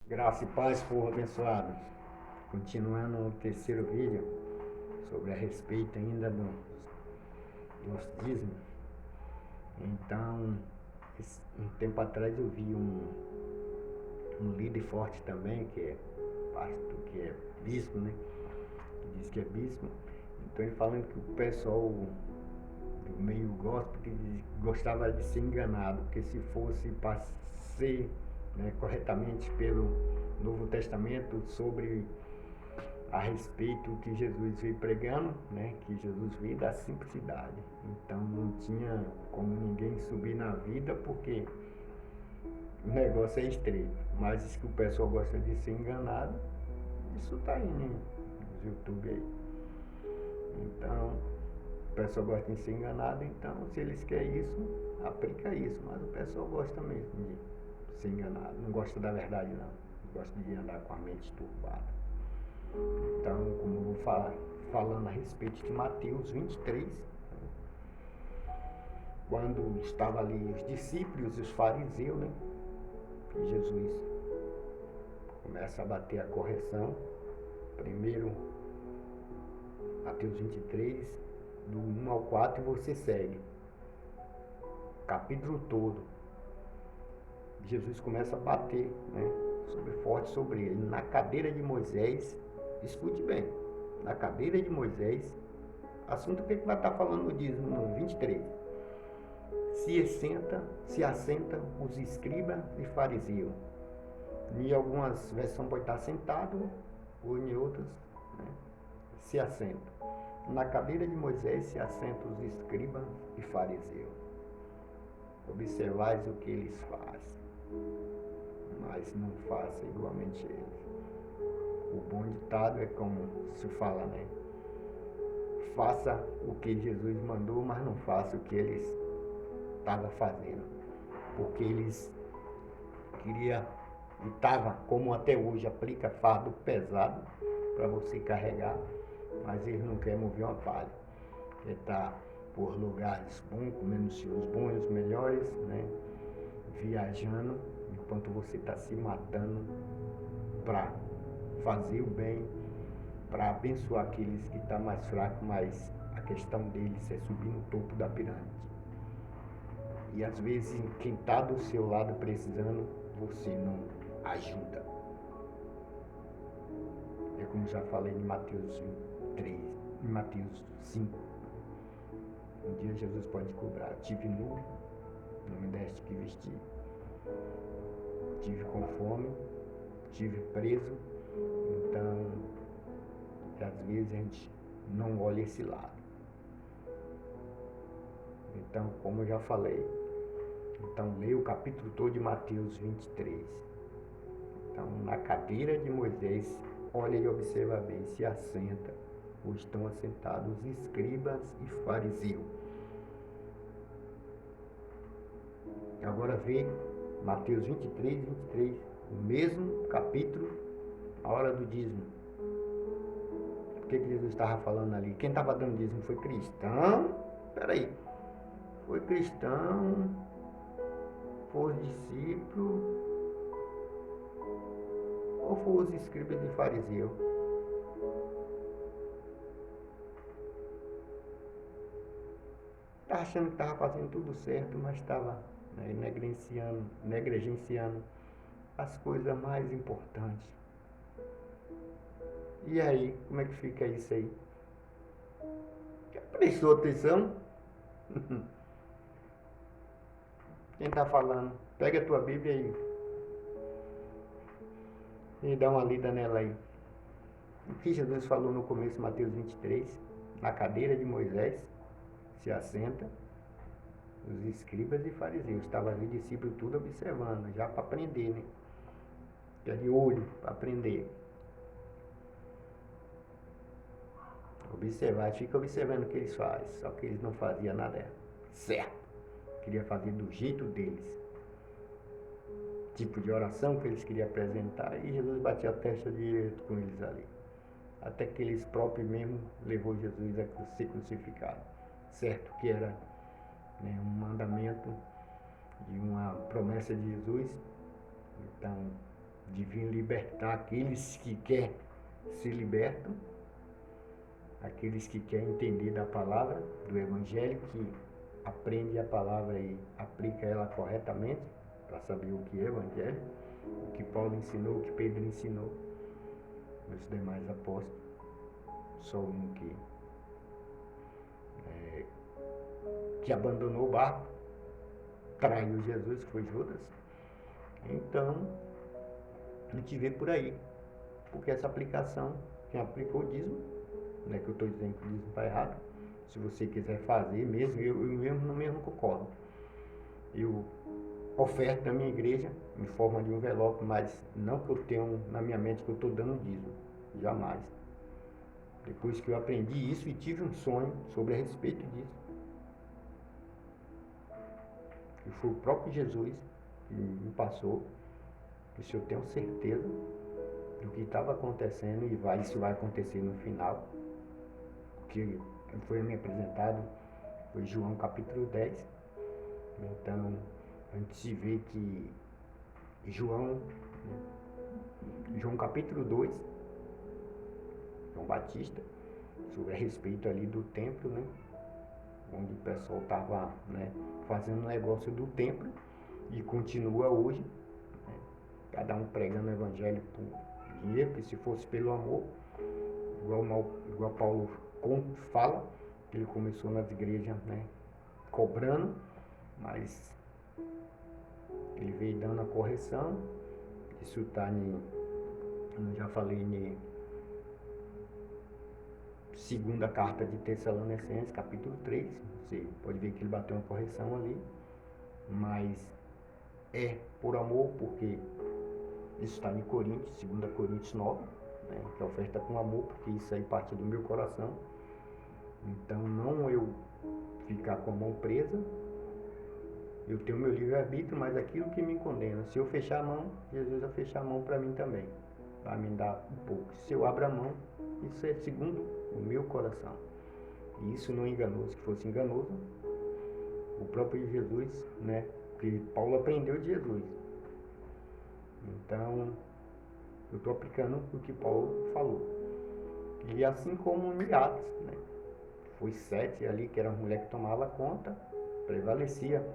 Graça e paz, povo abençoado. Continuando o terceiro vídeo sobre a respeito ainda dos dízimos. Então, um tempo atrás eu vi um líder forte também, que é pastor, que é bispo, né? Que diz que é bispo. Então ele falando que o pessoal do meio gospel que gostava de ser enganado, porque se fosse para ser, né, corretamente pelo Novo Testamento sobre a respeito que Jesus veio pregando, né, que Jesus veio da simplicidade. Então não tinha como ninguém subir na vida porque o negócio é estreito. Mas isso que o pessoal gosta de ser enganado, isso tá aí, né, nos YouTube aí. Então, o pessoal gosta de ser enganado, então se eles querem isso, aplica isso. Mas o pessoal gosta mesmo de ser enganado, não gosta da verdade não, gosta de andar com a mente turbada. Então, como eu vou falar, falando a respeito de Mateus 23, quando estavam ali os discípulos e os fariseus, né? E Jesus começa a bater a correção. Primeiro, Mateus 23, do 1 ao 4, e você segue. O capítulo todo. Jesus começa a bater, né? Forte sobre ele. Na cadeira de Moisés, escute bem, na cadeira de Moisés, assunto que vai estar falando no dízimo no 23. Se assentam os escribas e fariseus. Em algumas versões pode estar sentado, ou em outras, né, se assentam. Na cadeira de Moisés se assentam os escribas e fariseus. Observais o que eles fazem, mas não faça igualmente eles. O bom ditado é como se fala, né? Faça o que Jesus mandou, mas não faça o que eles estavam fazendo. Porque eles queriam, e estava, como até hoje, aplica fardo pesado para você carregar, mas eles não querem mover uma palha. Quer estar por lugares bons, comendo os bons, os melhores, né? Viajando, enquanto você está se matando para fazer o bem, para abençoar aqueles que estão mais fracos, mas a questão deles é subir no topo da pirâmide. E às vezes quem está do seu lado precisando, você não ajuda. É como já falei em Mateus 3, em Mateus 5. Um dia Jesus pode cobrar. Tive nu, não me deste que vestir. Tive com fome, tive preso. Então, às vezes a gente não olha esse lado. Então, como eu já falei, então leia o capítulo todo de Mateus 23. Então, na cadeira de Moisés, olha e observa bem, se assenta, ou estão assentados escribas e fariseus. Agora vê Mateus 23, o mesmo capítulo, a hora do dízimo. O que Jesus estava falando ali? Quem estava dando dízimo foi cristão? Peraí. Foi cristão, foi os discípulos, ou foi os escribas e fariseus? Estava achando que estava fazendo tudo certo, mas estava, né, negligenciando as coisas mais importantes. E aí, como é que fica isso aí? Já prestou atenção? Quem está falando? Pega a tua Bíblia aí e dá uma lida nela aí. O que Jesus falou no começo, Mateus 23, na cadeira de Moisés, se assenta os escribas e fariseus. Estava ali discípulo tudo observando, já para aprender, né? Já de olho para aprender. Observar, fica observando o que eles fazem, só que eles não faziam nada certo. Queria fazer do jeito deles. Tipo de oração que eles queriam apresentar, e Jesus batia a testa direto com eles ali. Até que eles próprios mesmo levou Jesus a ser crucificado. Certo que era, né, um mandamento de uma promessa de Jesus. Então de vir libertar aqueles que querem ser libertos, aqueles que querem entender da palavra, do Evangelho, que aprende a palavra e aplica ela corretamente, para saber o que é Evangelho, o que Paulo ensinou, o que Pedro ensinou, os demais apóstolos, só um que abandonou o barco, traiu Jesus, que foi Judas. Então, a gente vê por aí, porque essa aplicação, quem aplicou o dízimo, não é que eu estou dizendo que o dízimo está errado, se você quiser fazer mesmo, eu mesmo concordo. Eu oferto na minha igreja em forma de um envelope, mas não que eu tenho na minha mente que eu estou dando dízimo, jamais. Depois que eu aprendi isso e tive um sonho sobre a respeito disso, que foi o próprio Jesus que me passou, isso eu tenho certeza do que estava acontecendo e isso vai acontecer no final, porque foi me apresentado, foi João capítulo 10. Então, a gente se vê que João capítulo 2, João Batista, sobre a respeito ali do templo, né? Onde o pessoal estava, né, fazendo negócio do templo e continua hoje, né? Cada um pregando o evangelho por dinheiro, que se fosse pelo amor, igual Paulo fala, que ele começou nas igrejas, né, cobrando, mas ele veio dando a correção. Isso está eu já falei, segunda carta de Tessalonicenses, capítulo 3. Você pode ver que ele bateu uma correção ali, mas é por amor, porque isso está em Coríntios, 2 Coríntios 9, né, que é oferta com amor, porque isso aí parte do meu coração. Então, não eu ficar com a mão presa, eu tenho meu livre-arbítrio, mas aquilo que me condena, se eu fechar a mão, Jesus vai fechar a mão para mim também, vai me dar um pouco. Se eu abro a mão, isso é segundo o meu coração. E isso não é enganoso. Se fosse enganoso, o próprio Jesus, né? Porque Paulo aprendeu de Jesus. Então, eu estou aplicando o que Paulo falou. E assim como em Atos, né? Foi 7 ali, que era uma mulher que tomava conta, prevalecia,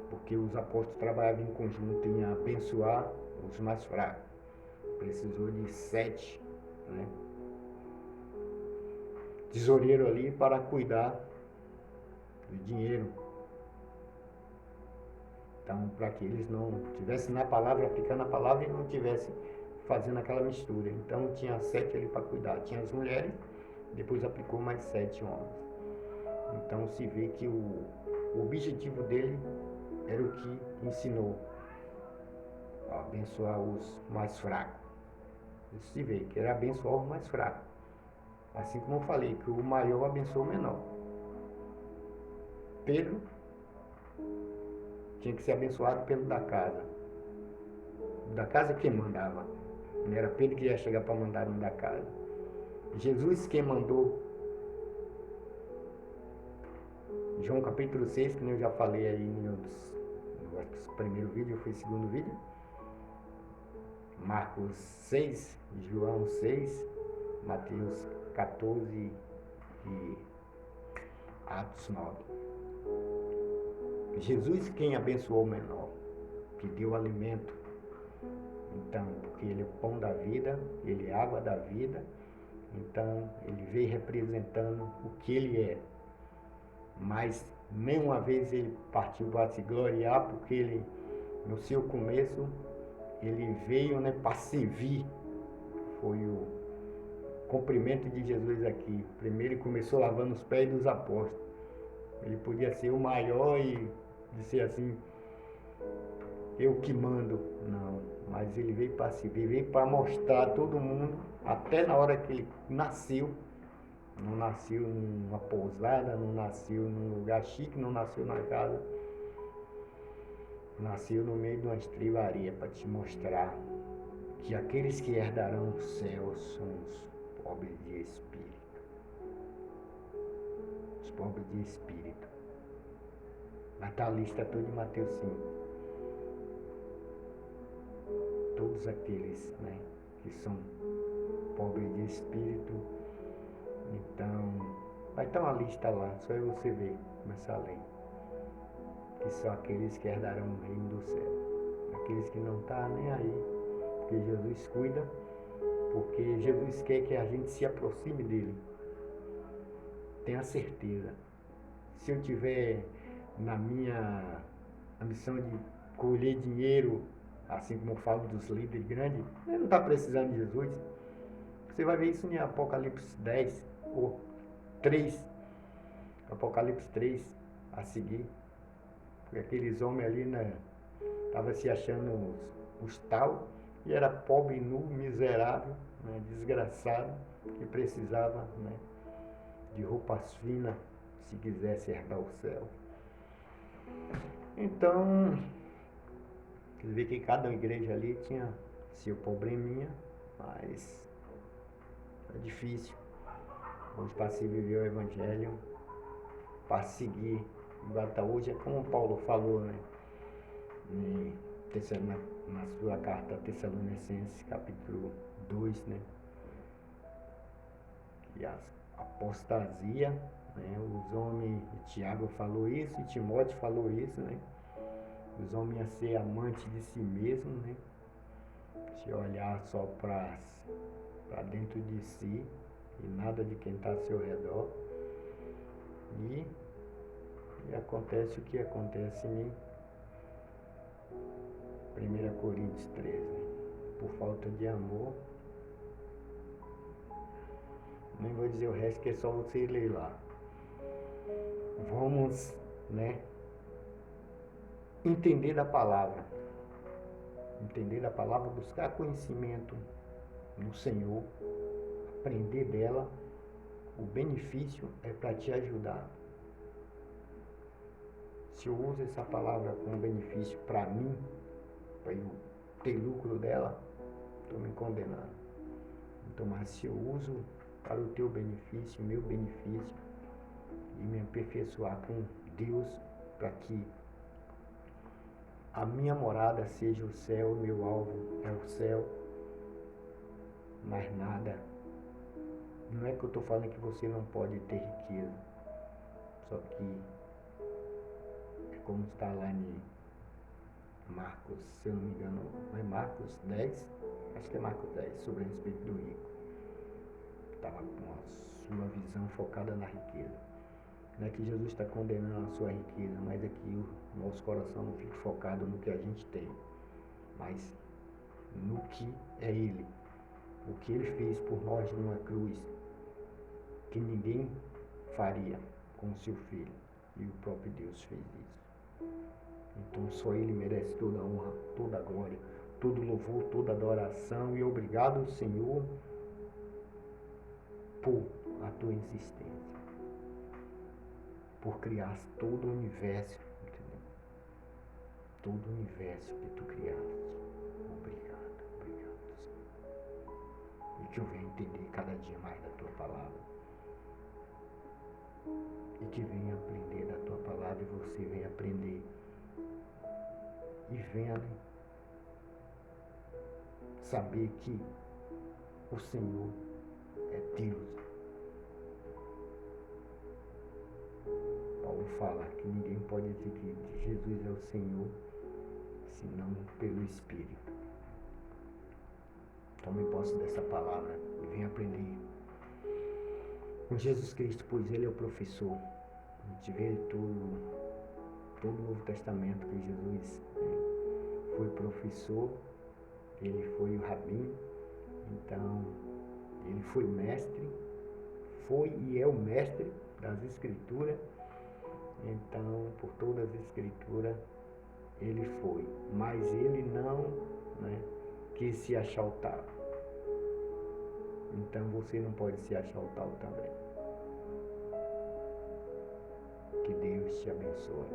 porque os apóstolos trabalhavam em conjunto em abençoar os mais fracos. Precisou de 7, né, tesoureiro ali para cuidar do dinheiro. Então, para que eles não estivessem na palavra, aplicando a palavra e não estivessem fazendo aquela mistura. Então, tinha 7 ali para cuidar. Tinha as mulheres, depois aplicou mais 7 homens. Então, se vê que o objetivo dele era o que ensinou, a abençoar os mais fracos. Isso se vê que era abençoar os mais fracos. Assim como eu falei, que o maior abençoa o menor. Pedro tinha que ser abençoado pelo da casa. Da casa quem mandava? Não era Pedro que ia chegar para mandar no da casa. Jesus quem mandou. João capítulo 6, que eu já falei aí no primeiro vídeo, foi o segundo vídeo. Marcos 6, João 6, Mateus 14 e Atos 9. Jesus quem abençoou o menor, que deu alimento. Então, porque ele é o pão da vida, ele é a água da vida. Então, ele veio representando o que ele é. Mas nenhuma vez ele partiu para se gloriar, porque ele, no seu começo, ele veio, né, para servir. Foi o cumprimento de Jesus aqui. Primeiro ele começou lavando os pés dos apóstolos. Ele podia ser o maior e dizer assim, eu que mando. Não, mas ele veio para servir, veio para mostrar a todo mundo, até na hora que ele nasceu. Não nasceu numa pousada, não nasceu num lugar chique, não nasceu na casa. Nasceu no meio de uma estrivaria para te mostrar que aqueles que herdarão os céus são os pobres de espírito. Os pobres de espírito. Mas está a lista toda de Mateus 5. todos aqueles, né, que são pobres de espírito. Então, vai estar uma lista lá, só aí você ver, começar a ler. Que são aqueles que herdarão o reino do céu. Aqueles que não estão nem aí, porque Jesus cuida, porque Jesus quer que a gente se aproxime dele. Tenha certeza. Se eu tiver na minha ambição de colher dinheiro, assim como eu falo dos líderes grandes, ele não está precisando de Jesus. Você vai ver isso em Apocalipse 10 ou 3, Apocalipse 3 a seguir. Porque aqueles homens ali, né, estavam se achando os tal, e era pobre, nu, miserável, né, desgraçado, que precisava, né, de roupas finas se quisesse herdar o céu. Então, você vê que cada igreja ali tinha seu probleminha, mas é difícil hoje para se viver o evangelho, para seguir igual tá hoje, é como Paulo falou, né? Na sua carta a Tessalonicenses, capítulo 2, né? Que a apostasia, né? Os homens, Tiago falou isso, e Timóteo falou isso, né? Os homens iam ser amantes de si mesmos, né? Se olhar só para dentro de si e nada de quem está ao seu redor. E acontece o que acontece em 1 Coríntios 13. Por falta de amor. Nem vou dizer o resto, que é só você ler lá. Vamos, né, entender da palavra. Entender da palavra, buscar conhecimento no Senhor, aprender dela. O benefício é para te ajudar. Se eu uso essa palavra como benefício para mim, para eu ter lucro dela, estou me condenando. Então, mas se eu uso para o teu benefício, meu benefício, e me aperfeiçoar com Deus, para que a minha morada seja o céu, o meu alvo é o céu, mais nada. Não é que eu estou falando que você não pode ter riqueza, só que é como está lá em Marcos, se eu não me engano, é Marcos 10, acho que é Marcos 10, sobre o respeito do rico. Estava com a sua visão focada na riqueza. Não é que Jesus está condenando a sua riqueza, mas é que o nosso coração não fica focado no que a gente tem, mas no que é Ele. O que Ele fez por nós numa cruz, que ninguém faria com o seu Filho. E o próprio Deus fez isso. Então só Ele merece toda a honra, toda a glória, todo louvor, toda adoração. E obrigado, Senhor, por a tua existência, por criar todo o universo, entendeu? Todo o universo que tu criaste. Obrigado, Senhor. E que eu venha entender cada dia mais da tua palavra. E que venha aprender da tua palavra e você venha aprender. E venha saber que o Senhor é Deus. Paulo fala que ninguém pode dizer que Jesus é o Senhor, senão pelo Espírito. Tome posse dessa palavra e venha aprender com Jesus Cristo, pois Ele é o professor. A gente vê todo o Novo Testamento que Jesus foi professor, Ele foi o rabino, então Ele foi mestre, foi e é o mestre das Escrituras. Então, por todas as Escrituras, Ele foi, mas Ele não, né, quis se achar o tal. Então você não pode se achar o tal também. Que Deus te abençoe.